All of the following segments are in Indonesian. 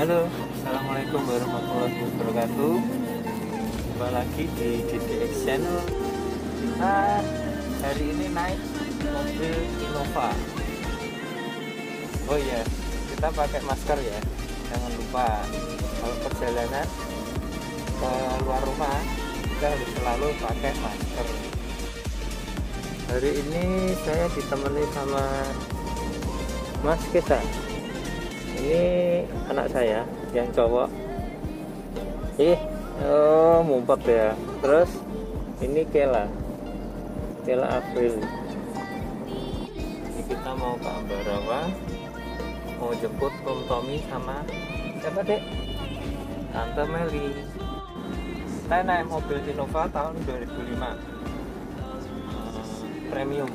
Halo, assalamualaikum warahmatullahi wabarakatuh. Jumpa lagi di GDX channel. Hari ini naik mobil Innova. Oh iya, kita pakai masker ya. Jangan lupa kalau perjalanan ke luar rumah kita harus selalu pakai masker. Hari ini saya ditemani sama Mas Kesa. Ini anak saya yang cowok. Mumpet ya. Terus ini Kela April. Ini kita mau ke Ambarawa, mau jemput Om Tommy sama siapa dek? Tante Meli. Saya naik mobil Innova tahun 2005, premium,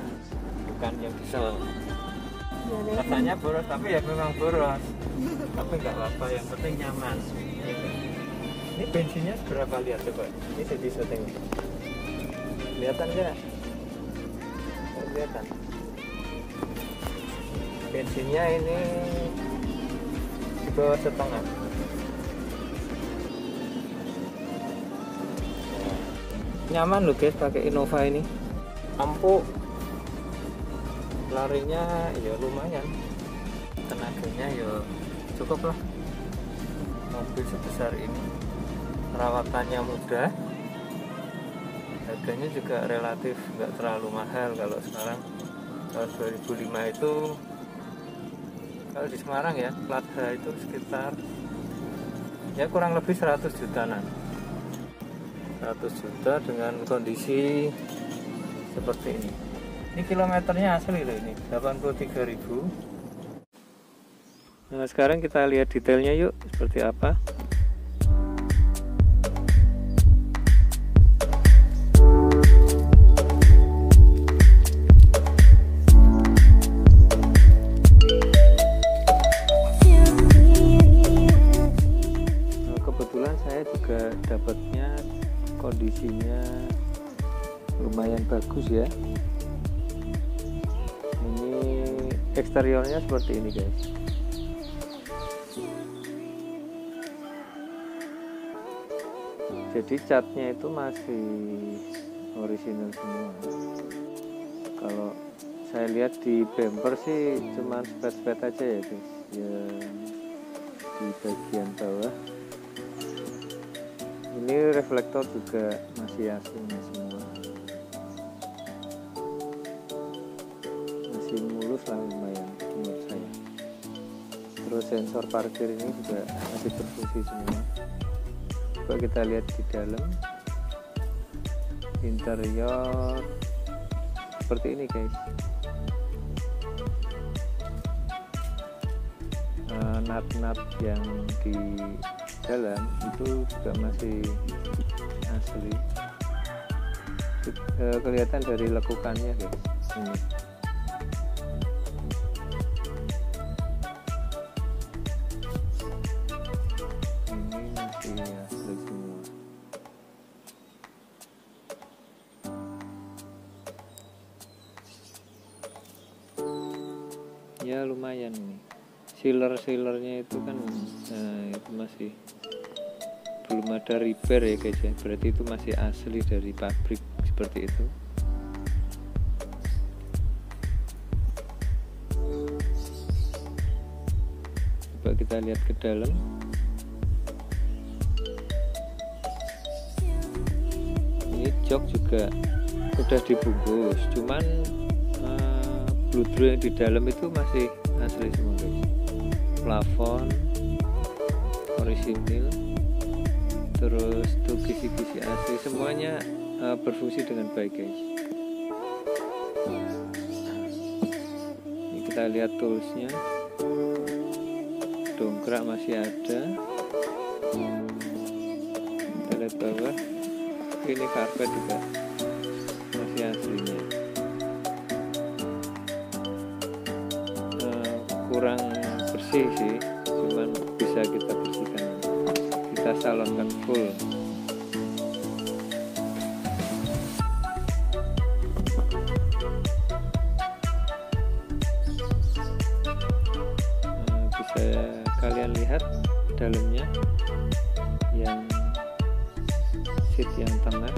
bukan yang diesel. Rasanya boros, tapi ya memang boros, tapi nggak apa-apa, yang penting nyaman. Ini bensinnya berapa, lihat coba, ini jadi setting, kelihatan nggak? Kelihatan bensinnya ini di bawah setengah. Nyaman loh guys pakai Innova ini, empuk, larinya ya lumayan, tenaganya ya cukup lah. Mobil sebesar ini, perawatannya mudah, harganya juga relatif nggak terlalu mahal. Kalau sekarang tahun 2005 itu kalau di Semarang ya, plat H itu sekitar ya kurang lebih 100 jutaan. 100 juta dengan kondisi seperti ini. Ini kilometernya asli loh, ini 83.000. Nah, sekarang kita lihat detailnya yuk, seperti apa. Nah, kebetulan saya juga dapatnya kondisinya lumayan bagus ya. Eksteriornya seperti ini guys. Jadi catnya itu masih orisinal semua. Kalau saya lihat di bumper sih cuman spet-spet aja ya guys, ya di bagian bawah. Ini reflektor juga masih aslinya semua, masih mulus lah, lumayan menurut saya. Terus sensor parkir ini juga masih berfungsi semua. Coba kita lihat di dalam interior seperti ini guys. Nat-nat yang di dalam itu juga masih asli. Kelihatan dari lekukannya guys. Ini masih asli semua. Ya lumayan nih. Sealer-sealernya itu kan itu masih belum ada repair ya guys ya, berarti itu masih asli dari pabrik seperti itu. Coba kita lihat ke dalam. Ini jok juga udah dibungkus, cuman bludru yang di dalam itu masih asli semua guys. plafon orisinil, terus tuh kisi-kisi asli, semuanya berfungsi dengan baik guys. Ini kita lihat toolsnya, dongkrak masih ada, kita lihat bawah, ini karpet juga masih aslinya. Kurang bersih sih, cuman bisa kita bersihkan, kita salonkan full. Bisa kalian lihat dalamnya, yang seat yang tengah,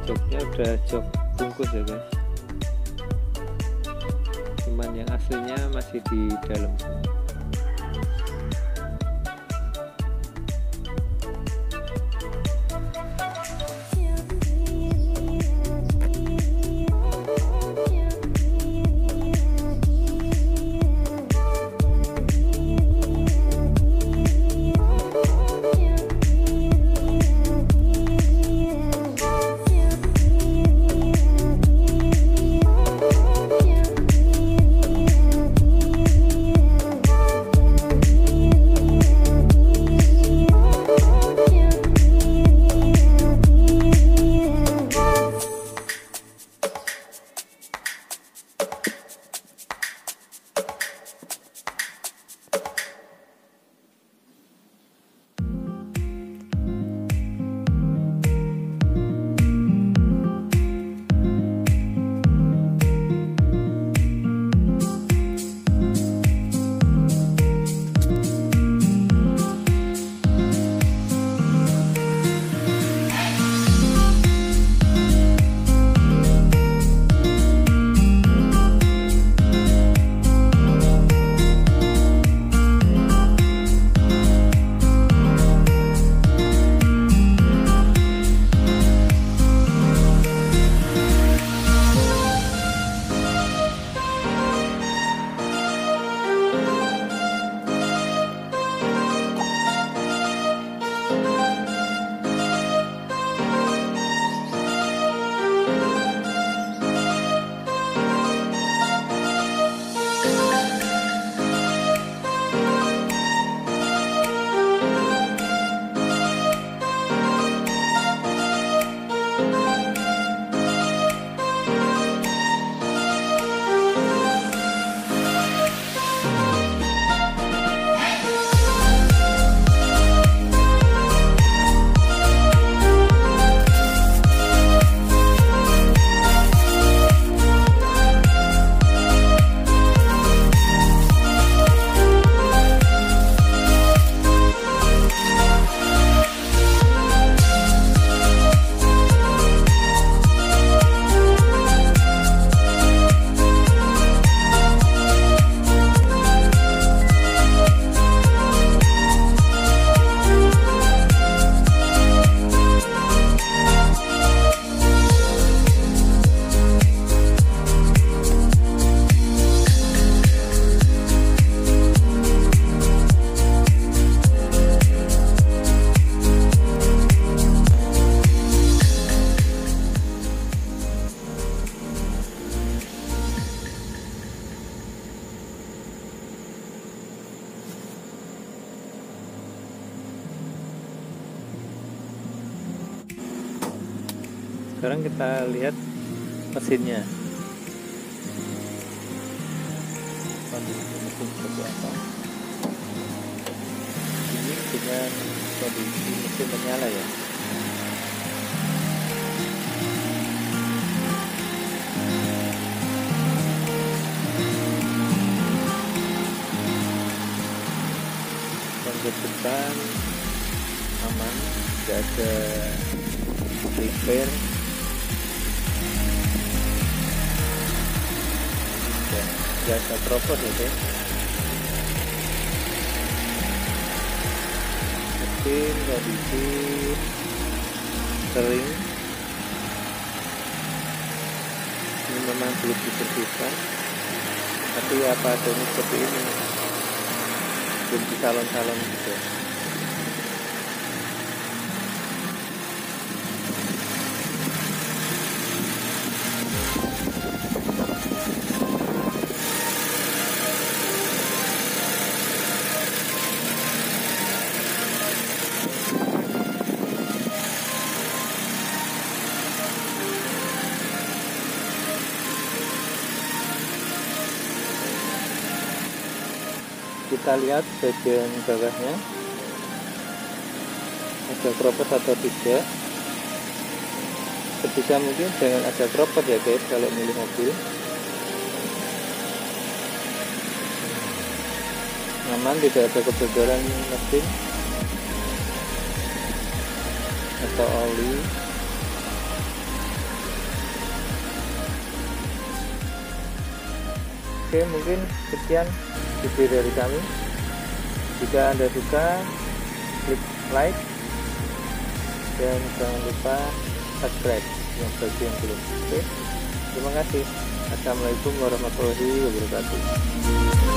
joknya udah jok bungkus ya guys, cuman yang aslinya masih di dalam semua. Sekarang kita lihat mesinnya. Kondisi mesin seperti apa? Ini dengan kondisi mesin menyala ya. Bangku depan aman, tidak ada repair. Biasa teropos ya guys. Mesin kondisi kering, ini memang belum dibersihkan, seperti apa adanya seperti ini, belum di salon-salon gitu. Kita lihat bagian bawahnya ada kropot atau tidak. Sebisa mungkin jangan ada kropot ya guys kalau milih mobil. Aman, tidak ada kebocoran mesin atau oli. Oke, mungkin sekian video dari kami. Jika Anda suka, klik like dan jangan lupa subscribe yang bagi yang belum. Oke, terima kasih. Assalamualaikum warahmatullahi wabarakatuh.